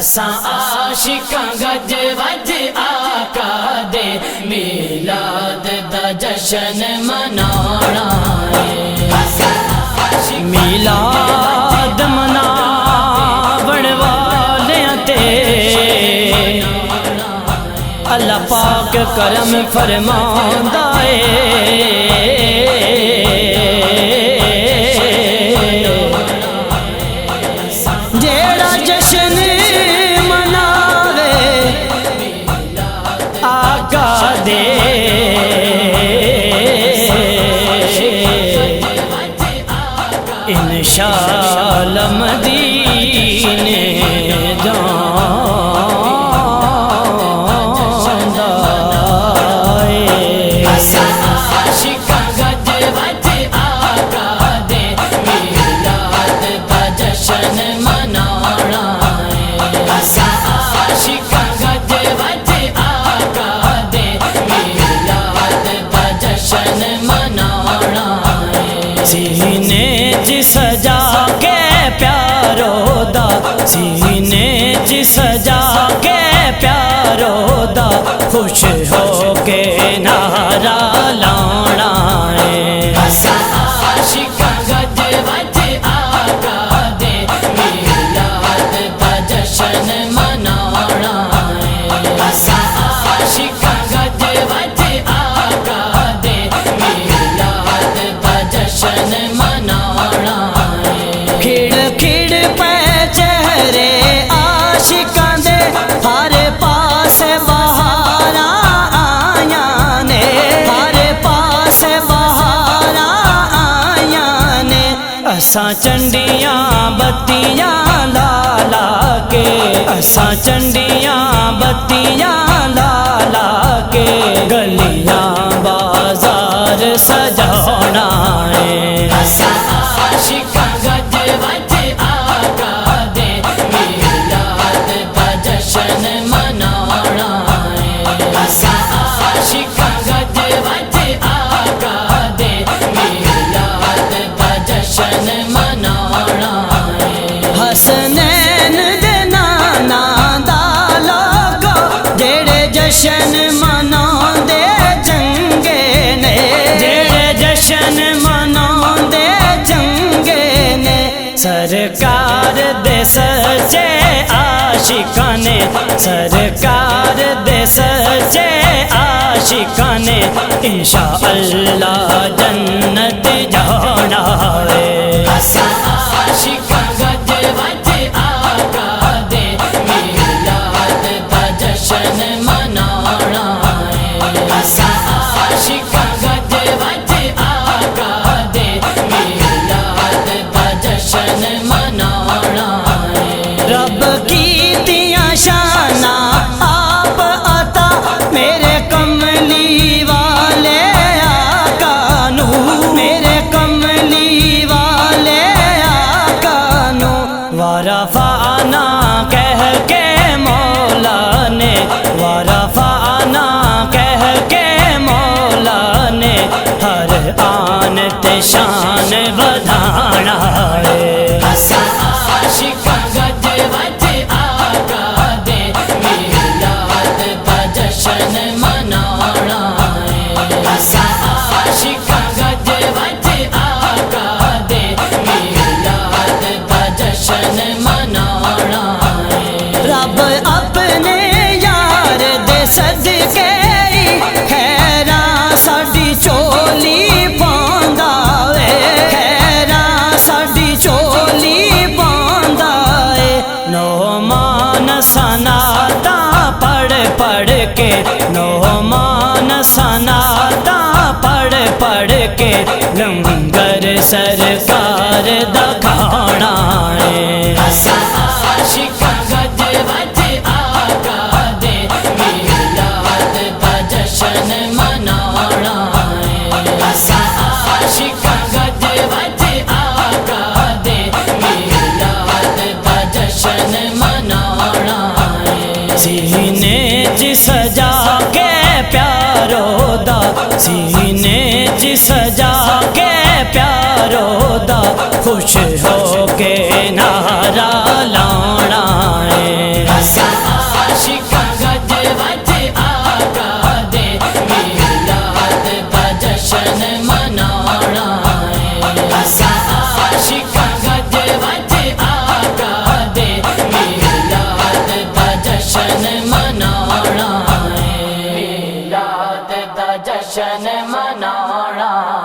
اساں عاشقاں گج وج آقا دے میلاد دا جشن منانا ہے۔ میلاد مناون والیاں تے اللہ پاک کرم فرماندا ہے۔ جیڑا جشن مناوے آقا دے انشاءاللہ مدینے جاندا ہے۔ عاشقاں گج وج آقا دے میلاد دا جشن منانا ہے۔ عاشقاں گج وج آقا دے میلاد دا جشن منانا ہے۔ سینے جی سجا کے پیارو دا، سینے جی سجا کے پیارو دا، خوش ہو کے نعرہ لانا ہے۔ عاشقاں گج وج آقا دے میلاد دا جشن منانا ہے۔ عاشقاں گج وج آقا دے میلاد دا جشن منانا ہے۔ کھڑ کھڑ پہ چہرے عاشقاں دے، ہر پاس بہاراں آیاں نے، ہر پاس بہاراں آیاں نے۔ اساں چنڈیاں بتیاں لا لا کے، اساں چنڈیاں بتیاں لا لا کے، گلیاں بازار سجانا ہے۔ عاشقاں گج وج آقا دے میلاد دا جشن منانا ہے۔ عاشقاں گج وج آقا دے میلاد دا جشن منانا ہے۔ حسنین دے نانا دا لوگو جڑے جشن مناندے جنگے نے، جڑے جشن مناندے جنگے نے۔ سرکار دے سچے عاشقاں نے، سرکار دے سچے عاشقاں نے، انشاءاللہ جنت جانا ہے۔ عاشقاں گج وج آقا دے میلاد دا جشن منانا ہے۔ عاشقاں گج وج آقا دے میلاد دا جشن منانا ہے۔ رب کیتیاں شاناں آپ عطا میرے کملی والے آقا نو، میرے کملی والے آقا نو۔ ورفعنا کہہ کے مولا نے، ورفعنا کہہ کے مولا نے، ہر آن تے شان ودھانا ہے۔ عاشقاں گج وج آقا دے میلاد دا جشن منانا ہے۔ عاشقاں گج وج آقا دے میلاد دا جشن منانا ہے۔ رب اپنے یار دے صدقے خیراں ساڈی چولی پاوندا اے، خیراں ساڈی چولی پاوندا اے۔ نعمان سناتاں پڑھ پڑھ کے، نعمان سناتاں پڑھ پڑھ کے، لنگر سرکار دا کھانا ہے۔ عاشقاں گج وج آقا دے میلاد دا جشن منانا ہے۔ عاشقاں گج وج آقا دے میلاد دا جشن منانا ہے۔ سینے جی سجا کے پیارو دا، سینے جی سجا کے پیارو دا، خوش ہو کے نعرہ لانا ہے۔ منا